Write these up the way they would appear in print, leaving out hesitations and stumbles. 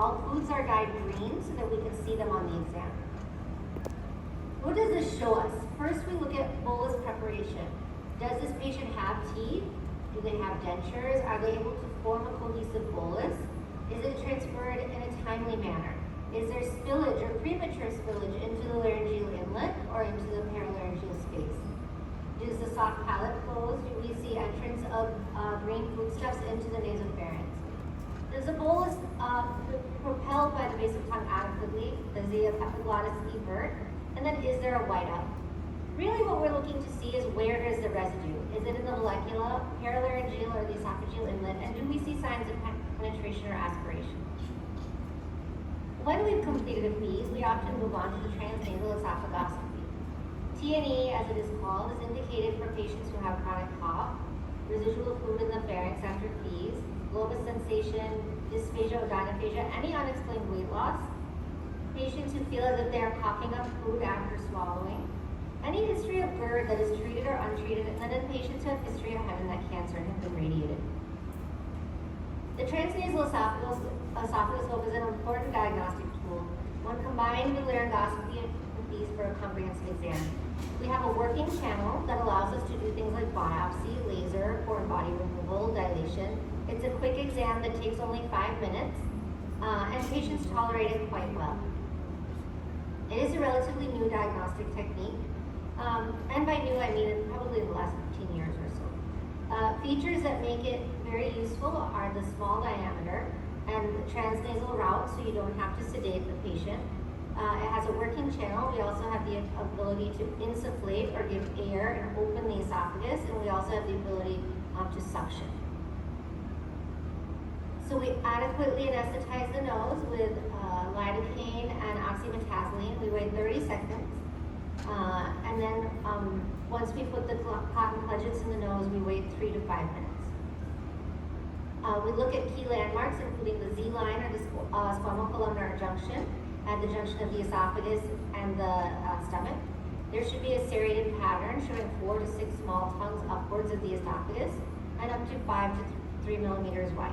All foods are dyed green so that we can see them on the exam. What does this show us? First, we look at bolus preparation. Does this patient have teeth? Do they have dentures? Are they able to form a cohesive bolus? Is it transferred in a timely manner? Is there spillage or premature spillage into the laryngeal inlet or into the paralaryngeal space? Is the soft palate closed? Do we see entrance of green foodstuffs into the nasopharynx? Does the bolus propelled by the base of tongue adequately? Does the epiglottis evert? And then is there a whiteout? Really what we're looking to see is where is the residue? Is it in the molecular, paralaryngeal, or the esophageal inlet? And do we see signs of penetration or aspiration? When we've completed a FEES, we often move on to the transnasal esophagoscopy. T&E, as it is called, is indicated for patients who have chronic cough, residual fluid in the pharynx after FEES, globus sensation, dysphagia or dynaphagia, any unexplained weight loss, patients who feel as if they are coughing up food after swallowing, any history of GERD that is treated or untreated, and then in patients who have history of head and neck cancer and have been radiated. The transnasal esophagoscope is an important diagnostic tool when combined with laryngoscopy and FEES for a comprehensive exam. We have a working channel that allows us to do things like biopsy, laser, foreign body removal, dilation. It's a quick exam that takes only 5 minutes, and patients tolerate it quite well. It is a relatively new diagnostic technique, and by new I mean probably in the last 15 years or so. Features that make it very useful are the small diameter and the transnasal route, so you don't have to sedate the patient. It has a working channel. We also have the ability to insufflate or give air and open the esophagus, and we also have the ability to suction. So we adequately anesthetize the nose with lidocaine and oxymetazoline. We wait 30 seconds. And then once we put the cotton pledgets in the nose, we wait 3 to 5 minutes. We look at key landmarks, including the Z-line or the squamocolumnar junction at the junction of the esophagus and the stomach. There should be a serrated pattern showing 4 to 6 small tongues upwards of the esophagus and up to 5 to 3 millimeters wide.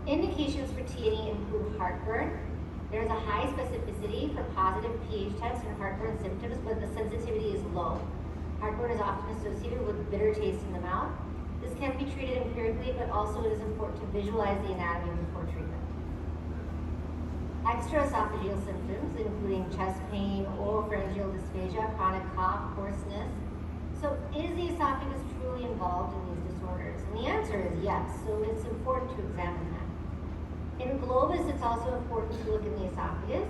Indications for T&E include heartburn. There's a high specificity for positive pH tests and heartburn symptoms, but the sensitivity is low. Heartburn is often associated with bitter taste in the mouth. This can be treated empirically, but also it is important to visualize the anatomy before treatment. Extraesophageal symptoms, including chest pain, oropharyngeal dysphagia, chronic cough, hoarseness. So is the esophagus truly involved in these disorders? And the answer is yes, so it's important to examine that. In globus, it's also important to look in the esophagus.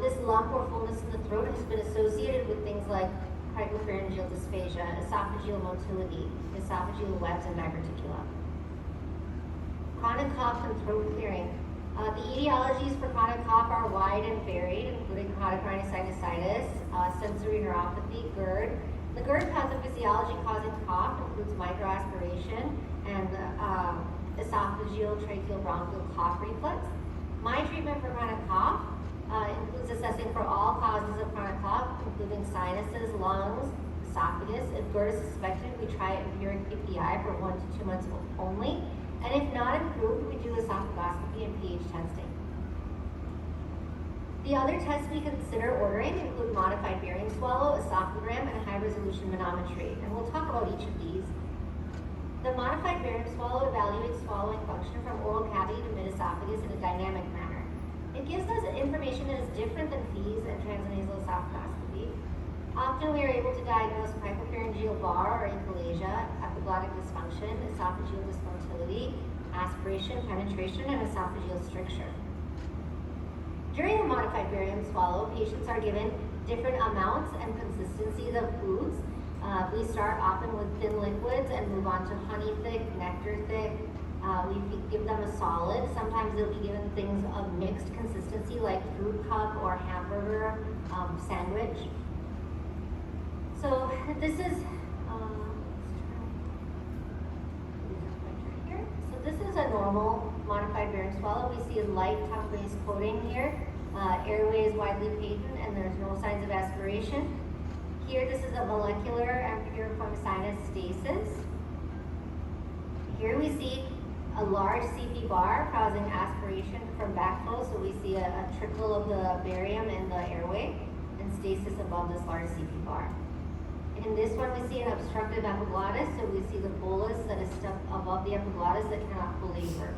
This lump or fullness in the throat has been associated with things like cricopharyngeal dysphagia, esophageal motility, esophageal webs, and diverticula. Chronic cough and throat clearing. The etiologies for chronic cough are wide and varied, including chronic rhinosinusitis, sensory neuropathy, GERD. The GERD pathophysiology causing cough includes microaspiration and esophageal tracheal bronchial cough reflex. My treatment for chronic cough includes assessing for all causes of chronic cough, including sinuses, lungs, esophagus. If GERD is suspected, we try empiric PPI for 1 to 2 months only. And if not improved, we do esophagoscopy and pH testing. The other tests we consider ordering include modified barium swallow, esophagram, and high-resolution manometry. And we'll talk about each of these. The modified barium swallow evaluates swallowing function from oral cavity to mid-esophagus in a dynamic manner. It gives us information that is different than FEES and transnasal esophagoscopy. Often we are able to diagnose hypopharyngeal bar or achalasia, epiglottic dysfunction, esophageal dysmotility, aspiration, penetration, and esophageal stricture. During a modified barium swallow, patients are given different amounts and consistencies of foods. We start often with thin liquids and move on to honey thick, nectar thick. We give them a solid. Sometimes they'll be given things of mixed consistency like fruit cup or hamburger sandwich. So this is a normal modified barium swallow. We see a light tongue-based coating here. Airway is widely patent and there's no signs of aspiration. Here, this is a molecular and puriform sinus stasis. Here we see a large CP bar causing aspiration from backflow, so we see a trickle of the barium in the airway, and stasis above this large CP bar. In this one, we see an obstructive epiglottis, so we see the bolus that is stuck above the epiglottis that cannot fully work.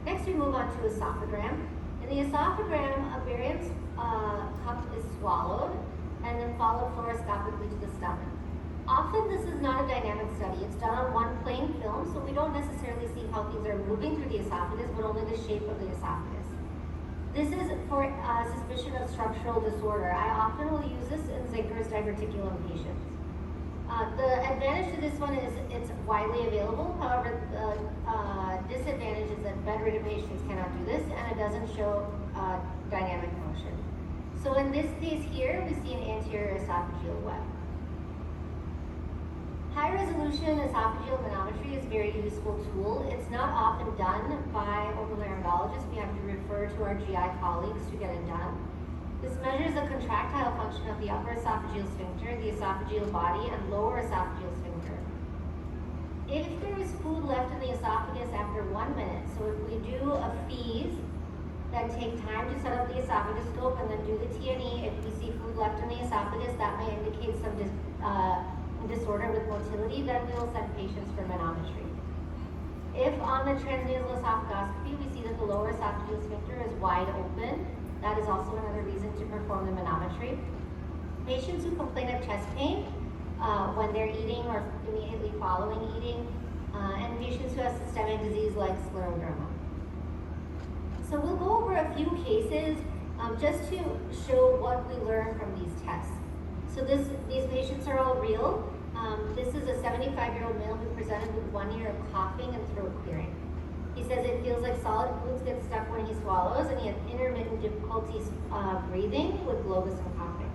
Next, we move on to esophagram. In the esophagram, a barium cup is swallowed and then followed fluoroscopically to the stomach. Often this is not a dynamic study. It's done on one plain film, so we don't necessarily see how things are moving through the esophagus, but only the shape of the esophagus. This is for suspicion of structural disorder. I often will use this in Zenker's diverticulum patients. The advantage to this one is it's widely available. However, the disadvantage is that bedridden patients cannot do this, and it doesn't show dynamic motion. So in this case here, we see an anterior esophageal web. High-resolution esophageal manometry is a very useful tool. It's not often done by otolaryngologists. We have to refer to our GI colleagues to get it done. This measures the contractile function of the upper esophageal sphincter, the esophageal body, and lower esophageal sphincter. If there is food left in the esophagus after 1 minute, so if we do a FEES that take time to set up the esophagus scope and then do the TNE, if we see food left in the esophagus, that may indicate some disorder with motility, then we will send patients for manometry. If on the transnasal esophagoscopy we see that the lower esophageal sphincter is wide open, that is also another reason to perform the manometry. Patients who complain of chest pain when they're eating or immediately following eating, and patients who have systemic disease like scleroderma. So we'll go over a few cases just to show what we learn from these tests. So these patients are all real. This is a 75-year-old male who presented with 1 year of coughing and throat clearing. He says it feels like solid foods get stuck when he swallows, and he has intermittent difficulties breathing with globus and coughing.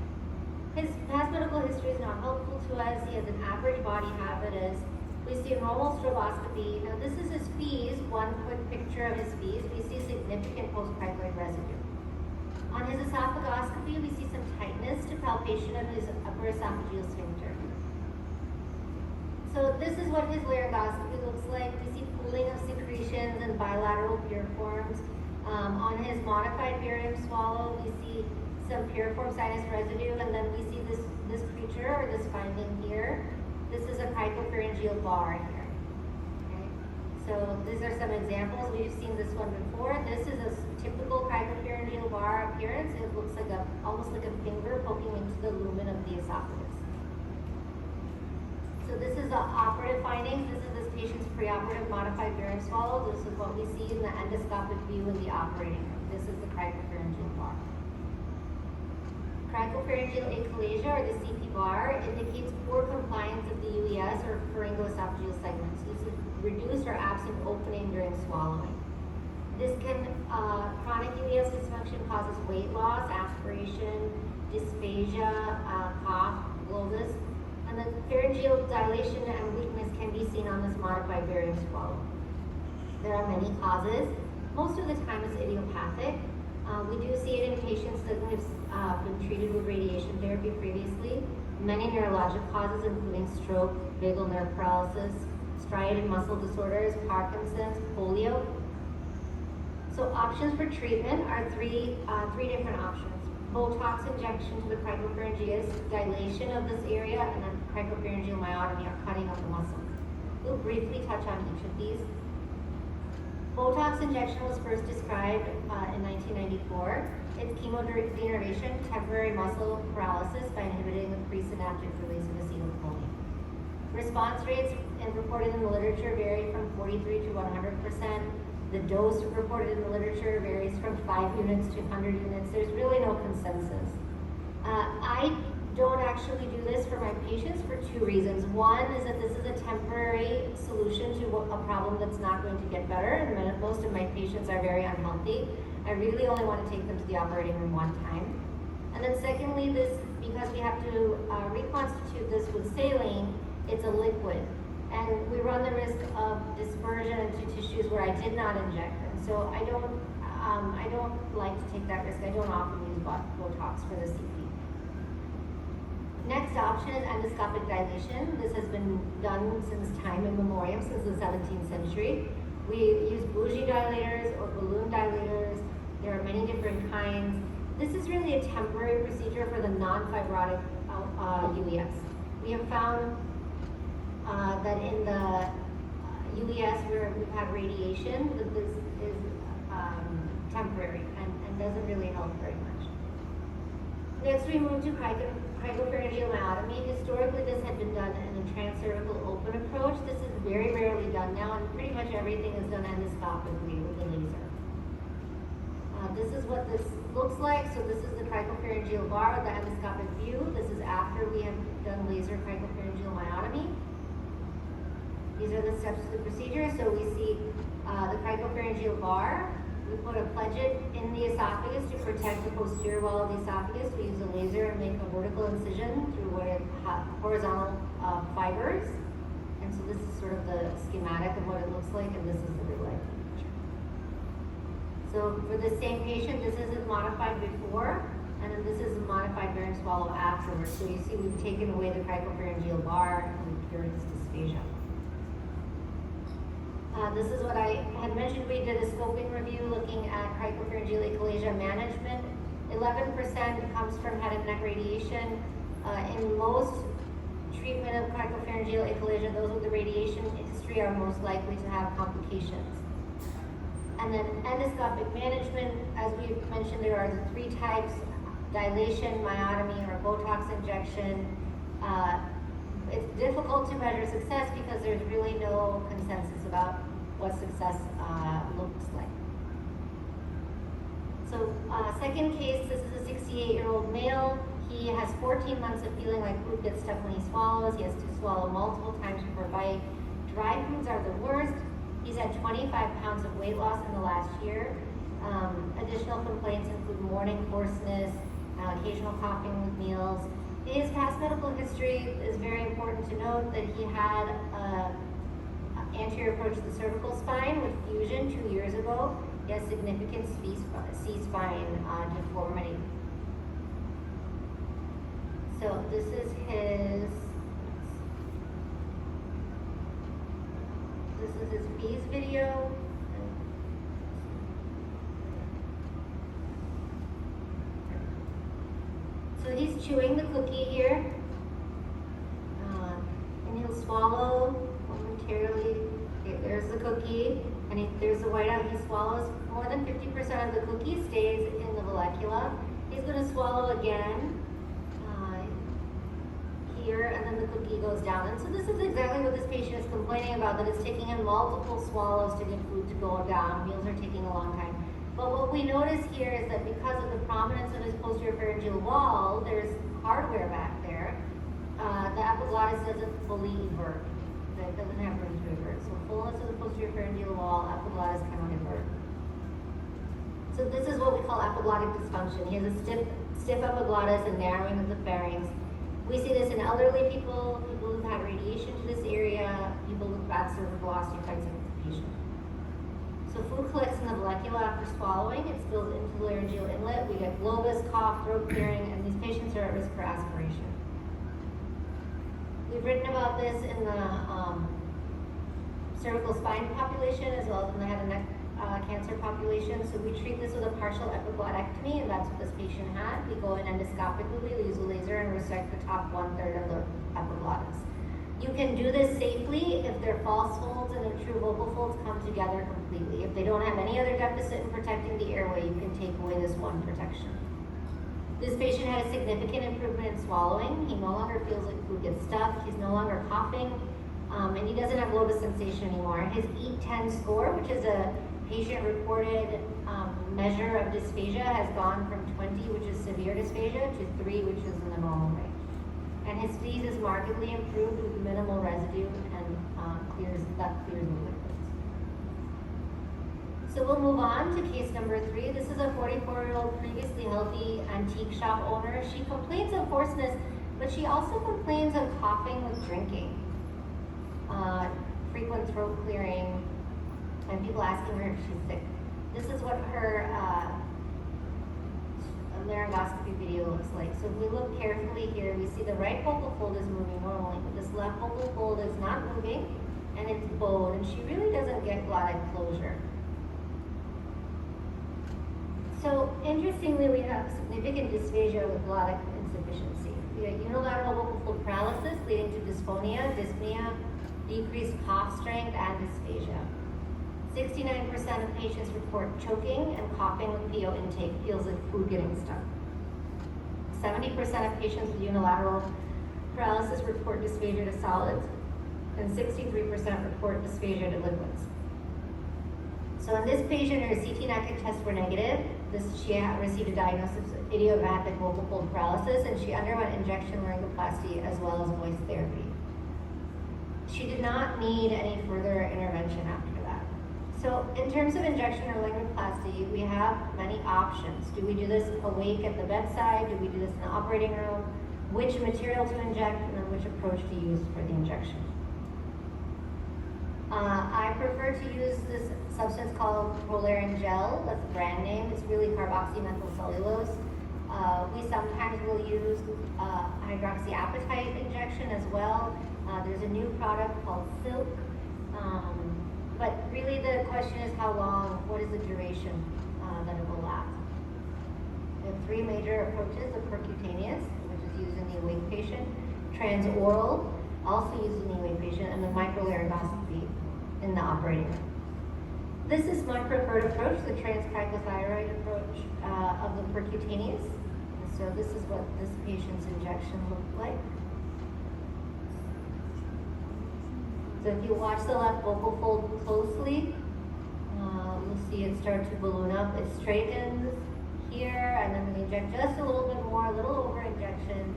His past medical history is not helpful to us. He has an average body habitus. We see a normal stroboscopy. Now this is his FEES, one quick picture of his FEES. We see significant postcricoid residue. On his esophagoscopy, we see some tightness to palpation of his upper esophageal sphincter. So this is what his laryngoscopy looks like. We see pooling of secretions and bilateral piriforms. On his modified barium swallow, we see some piriform sinus residue, and then we see this creature or this finding here. This is a cricopharyngeal bar here. Okay? So these are some examples. We've seen this one before. This is a typical cricopharyngeal bar appearance. It looks like almost like a finger poking into the lumen of the esophagus. So this is the operative findings. This is this patient's preoperative modified barium swallow. This is what we see in the endoscopic view in the operating room. This is the cricopharyngeal bar. Cricopharyngeal achalasia, or the CP bar, indicates poor compliance of the UES or pharyngoesophageal segments. This is reduced or absent opening during swallowing. This can, chronic UES dysfunction causes weight loss, aspiration, dysphagia, cough, globus, and the pharyngeal dilation and weakness can be seen on this modified barium swallow. There are many causes. Most of the time it's idiopathic. We do see it in patients that have been treated with radiation therapy previously. Many neurologic causes, including stroke, vagal nerve paralysis, striated muscle disorders, Parkinson's, polio. So options for treatment are three different options. Botox injection to the cricopharyngeus, dilation of this area, and then cricopharyngeal myotomy, or cutting of the muscle. We'll briefly touch on each of these. Botox injection was first described in 1994. It's chemodenervation, temporary muscle paralysis by inhibiting the presynaptic release of acetylcholine. Response rates reported in the literature vary from 43 to 100%. The dose reported in the literature varies from 5 units to 100 units. There's really no consensus. I don't actually do this for my patients for 2 reasons. One is that this is a temporary solution to a problem that's not going to get better, and most of my patients are very unhealthy. I really only want to take them to the operating room 1 time. And then secondly, because we have to reconstitute this with saline, it's a liquid. And we run the risk of dispersion into tissues where I did not inject them. So I don't like to take that risk. I don't often use Botox for the CP. Next option is endoscopic dilation. This has been done since time immemorial, since the 17th century. We use bougie dilators or balloon dilators. There are many different kinds. This is really a temporary procedure for the non-fibrotic UES. We have found that in the UES where we've had radiation, that this is temporary and doesn't really help very much. Next we move to cricopharyngeal myotomy. Historically this had been done in a transcervical open approach. This is very rarely done now, and pretty much everything is done endoscopically with a laser. This is what this looks like. So this is the cricopharyngeal bar, the endoscopic view. This is after we have done laser cricopharyngeal myotomy. These are the steps of the procedure. So we see the cricopharyngeal bar. We put a pledget in the esophagus to protect the posterior wall of the esophagus. We use a laser and make a vertical incision through what are horizontal fibers. And so this is sort of the schematic of what it looks like, and this is the real life picture. So for the same patient, this isn't modified before, and then this is modified during swallow afterwards. So you see we've taken away the cricopharyngeal bar and we've cured his dysphagia. This is what I had mentioned. We did a scoping review looking at cricopharyngeal achalasia management. 11% comes from head and neck radiation. In most treatment of cricopharyngeal achalasia, those with the radiation history are most likely to have complications. And then endoscopic management, as we mentioned, there are the three types: dilation, myotomy, or Botox injection. It's difficult to measure success because there's really no consensus about what success looks like. So second case, this is a 68-year-old male. He has 14 months of feeling like food gets stuck when he swallows. He has to swallow multiple times before bite. Dry foods are the worst. He's had 25 pounds of weight loss in the last year. Additional complaints include morning hoarseness, occasional coughing with meals. His past medical history is very important to note that he had anterior approach to the cervical spine with fusion 2 years ago. He has significant C-spine deformity. So this is his fees video. So he's chewing the cookie here, and he'll swallow momentarily. Okay, there's the cookie, and there's the whiteout. He swallows. More than 50% of the cookie stays in the vallecula. He's going to swallow again here, and then the cookie goes down. And so this is exactly what this patient is complaining about, that it's taking him multiple swallows to get food to go down. Meals are taking a long time. But what we notice here is that because of the prominence of his posterior pharyngeal wall, there's hardware back there. The epiglottis doesn't fully evert. It doesn't have room to evert. So fullness of the posterior pharyngeal wall, epiglottis cannot evert. So this is what we call epiglottic dysfunction. He has a stiff epiglottis and narrowing of the pharynx. We see this in elderly people, people who've had radiation to this area, people with bad cervical osteophytes in this patient. So food collects in the vallecula after swallowing. It spills into the laryngeal inlet. We get globus, cough, throat clearing, and these patients are at risk for aspiration. We've written about this in the cervical spine population as well as in the head and neck cancer population. So we treat this with a partial epiglotectomy, and that's what this patient had. We go in endoscopically, we use a laser and resect the top 1/3 of the epiglottis. You can do this safely if their false folds and their true vocal folds come together completely. If they don't have any other deficit in protecting the airway, you can take away this one protection. This patient had a significant improvement in swallowing. He no longer feels like food gets stuck. He's no longer coughing, and he doesn't have globus sensation anymore. His EAT-10 score, which is a patient-reported measure of dysphagia, has gone from 20, which is severe dysphagia, to 3, which is in the normal range. And his fees is markedly improved with minimal residue and clears the liquids. So we'll move on to case number 3. This is a 44-year-old previously healthy antique shop owner. She complains of hoarseness, but she also complains of coughing with drinking, frequent throat clearing, and people asking her if she's sick. This is what her a laryngoscopy video looks like. So if we look carefully here, we see the right vocal fold is moving normally, but this left vocal fold is not moving, and it's bowed, and she really doesn't get glottic closure. So interestingly, we have significant dysphagia with glottic insufficiency. We have unilateral vocal fold paralysis leading to dysphonia, dyspnea, decreased cough strength, and dysphagia. 69% of patients report choking and coughing with PO intake, feels like food getting stuck. 70% of patients with unilateral paralysis report dysphagia to solids, and 63% report dysphagia to liquids. So in this patient, her CT and ACUT tests were negative. She had received a diagnosis of idiopathic vocal fold paralysis, and she underwent injection laryngoplasty as well as voice therapy. She did not need any further intervention after that. So in terms of injection or laryngoplasty, we have many options. Do we do this awake at the bedside? Do we do this in the operating room? Which material to inject, and then which approach to use for the injection? I prefer to use this substance called Prolaren gel. That's the brand name. It's really carboxymethylcellulose. We sometimes will use hydroxyapatite injection as well. There's a new product called Silk. But really the question is how long, what is the duration that it will last? We have three major approaches: the percutaneous, which is used in the awake patient, transoral, also used in the awake patient, and the microlaryngoscopy in the operating room. This is my preferred approach, the transcricothyroid approach of the percutaneous. And so this is what this patient's injection looked like. So if you watch the left vocal fold closely, you'll see it start to balloon up. It straightens here, and then we inject just a little bit more, a little over injection,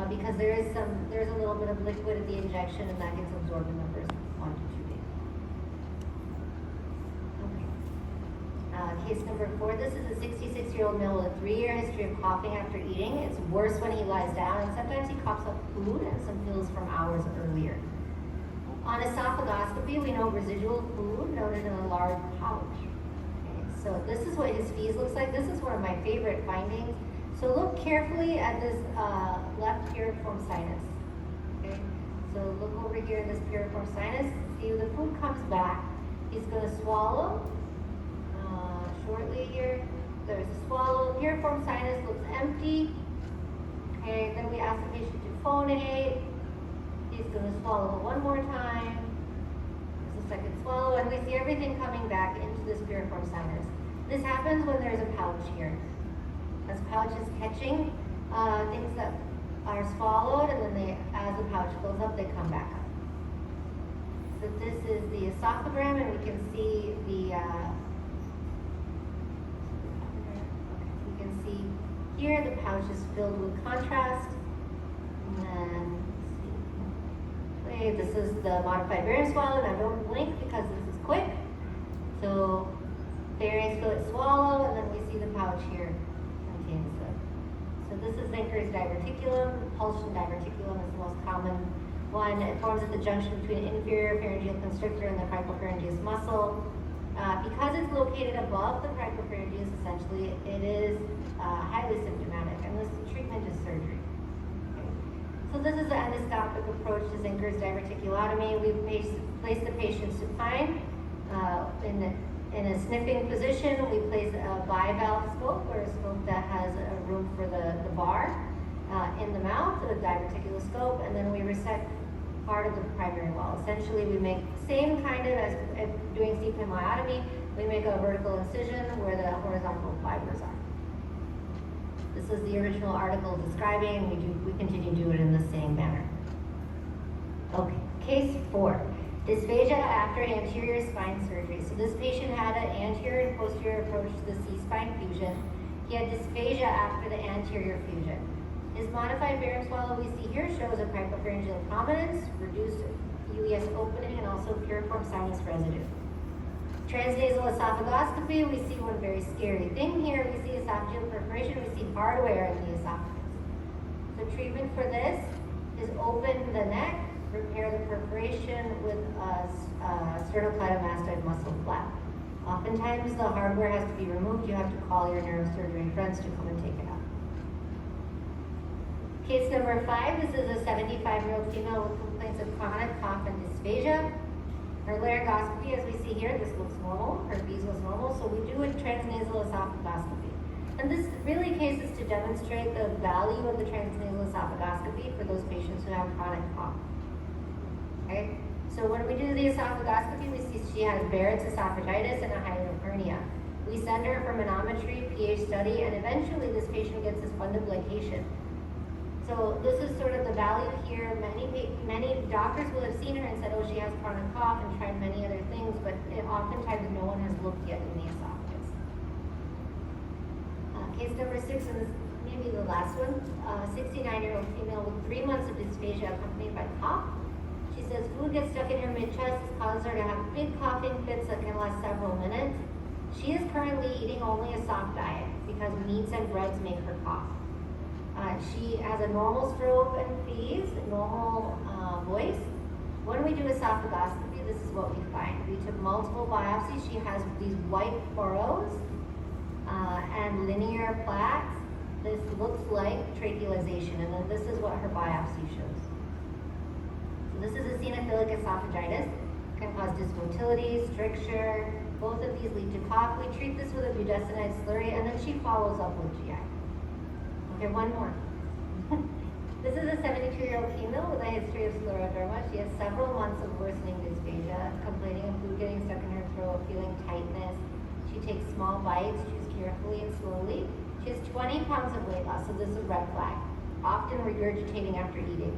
because there's a little bit of liquid at the injection, and that gets absorbed in the first 1 to 2 days. Okay. Case number 4. This is a 66-year-old male with a 3-year history of coughing after eating. It's worse when he lies down, and sometimes he coughs up food and some pills from hours earlier. On esophagoscopy, we know residual food noted in a large pouch. Okay, so this is what his fees looks like. This is one of my favorite findings. So look carefully at this left piriform sinus. Okay, so look over here, this piriform sinus. See, the food comes back. He's going to swallow shortly here. There's a swallow. Piriform sinus looks empty. Okay, then we ask the patient to phonate. He's going to swallow one more time. There's a second swallow, and we see everything coming back into this piriform sinus. This happens when there's a pouch here. This pouch is catching things that are swallowed, and then as the pouch fills up, they come back up. So this is the esophagram, and we can see the you can see here the pouch is filled with contrast, and then this is the modified barium swallow. Now don't blink because this is quick. So barium fillet swallow, and then we see the pouch here contains it. So this is Zenker's diverticulum. Pulsion diverticulum is the most common one. It forms at the junction between the inferior pharyngeal constrictor and the cricopharyngeus muscle. Because it's located above the cricopharyngeus, essentially, it is highly symptomatic, and this treatment is surgery. So this is the endoscopic approach to Zenker's diverticulotomy. We place the patient supine in a sniffing position. We place a bivalve scope, or a scope that has a room for the bar in the mouth, a diverticuloscope, and then we resect part of the primary wall. Essentially, we make same kind of as doing CPAP myotomy. We make a vertical incision where the horizontal fibers are. This is the original article describing. We continue to do it in the same manner. Okay, case 4. Dysphagia after anterior spine surgery. So this patient had an anterior and posterior approach to the C-spine fusion. He had dysphagia after the anterior fusion. His modified barium swallow we see here shows a cricopharyngeal prominence, reduced UES opening, and also piriform sinus residue. Transnasal esophagoscopy, we see one very scary thing here. We see esophageal perforation, we see hardware in the esophagus. So treatment for this is open the neck, repair the perforation with a sternocleidomastoid muscle flap. Often Oftentimes the hardware has to be removed. You have to call your neurosurgery friends to come and take it out. Case number 5, this is a 75-year-old female with complaints of chronic cough and dysphagia. Her laryngoscopy, as we see here, this looks normal. Her fees was normal, so we do a transnasal esophagoscopy. And this really case is to demonstrate the value of the transnasal esophagoscopy for those patients who have chronic cough. Okay? So when we do the esophagoscopy, we see she has Barrett's esophagitis and a hiatal hernia. We send her for manometry, pH study, and eventually this patient gets this fundoplication. So this is sort of the value here. Many doctors will have seen her and said, oh, she has chronic cough, and tried many other things, but oftentimes no one has looked yet in the esophagus. Case number 6, and this may be the last one, 69-year-old female with 3 months of dysphagia accompanied by cough. She says food gets stuck in her mid-chest, causes her to have big coughing fits that can last several minutes. She is currently eating only a soft diet because meats and breads make her cough. She has a normal stroke and fees, normal voice. When we do esophagoscopy, this is what we find. We took multiple biopsies. She has these white furrows and linear plaques. This looks like trachealization, and then this is what her biopsy shows. So this is eosinophilic esophagitis. It can cause dysmotility, stricture. Both of these lead to cough. We treat this with a budesonide slurry, and then she follows up with GI. Okay, one more. This is a 72-year-old female with a history of scleroderma. She has several months of worsening dysphagia, complaining of food getting stuck in her throat, feeling tightness. She takes small bites, chews carefully and slowly. She has 20 pounds of weight loss, so this is a red flag, often regurgitating after eating.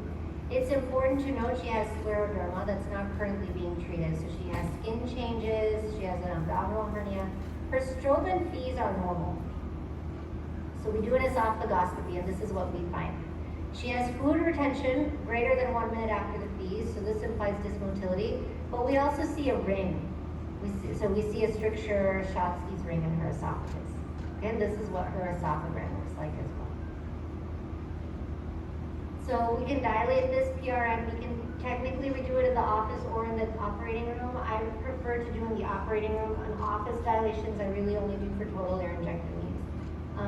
It's important to note she has scleroderma that's not currently being treated. So she has skin changes, she has an abdominal hernia. Her stroke and fees are normal. So we do an esophagoscopy, and this is what we find. She has food retention greater than 1 minute after the fees, so this implies dysmotility. But we also see a ring. We see a stricture, Schatzky's ring in her esophagus. And this is what her esophagram looks like as well. So we can dilate this PRN. We can technically redo it in the office or in the operating room. I prefer to do in the operating room. In office dilations, I really only do for total laryngectomies.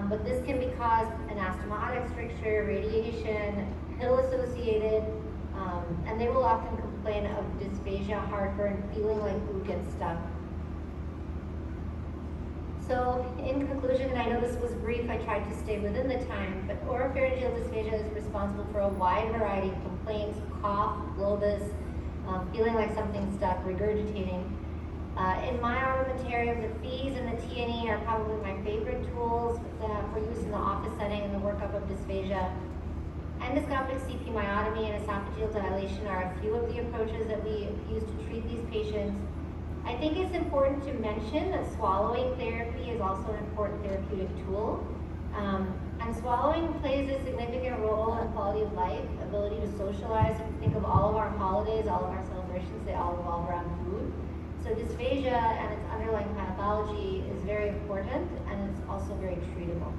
But this can be caused anastomotic stricture, radiation, pill-associated, and they will often complain of dysphagia, heartburn, feeling like food gets stuck. So in conclusion, and I know this was brief, I tried to stay within the time, but oropharyngeal dysphagia is responsible for a wide variety of complaints: cough, globus, feeling like something's stuck, regurgitating. In my armamentarium, the fees and the T&E are probably my favorite tools for use in the office setting and the workup of dysphagia. Endoscopic CP myotomy and esophageal dilation are a few of the approaches that we use to treat these patients. I think it's important to mention that swallowing therapy is also an important therapeutic tool. And swallowing plays a significant role in quality of life, ability to socialize. If you think of all of our holidays, all of our celebrations, they all revolve around food. So dysphagia and its underlying pathology is very important, and it's also very treatable.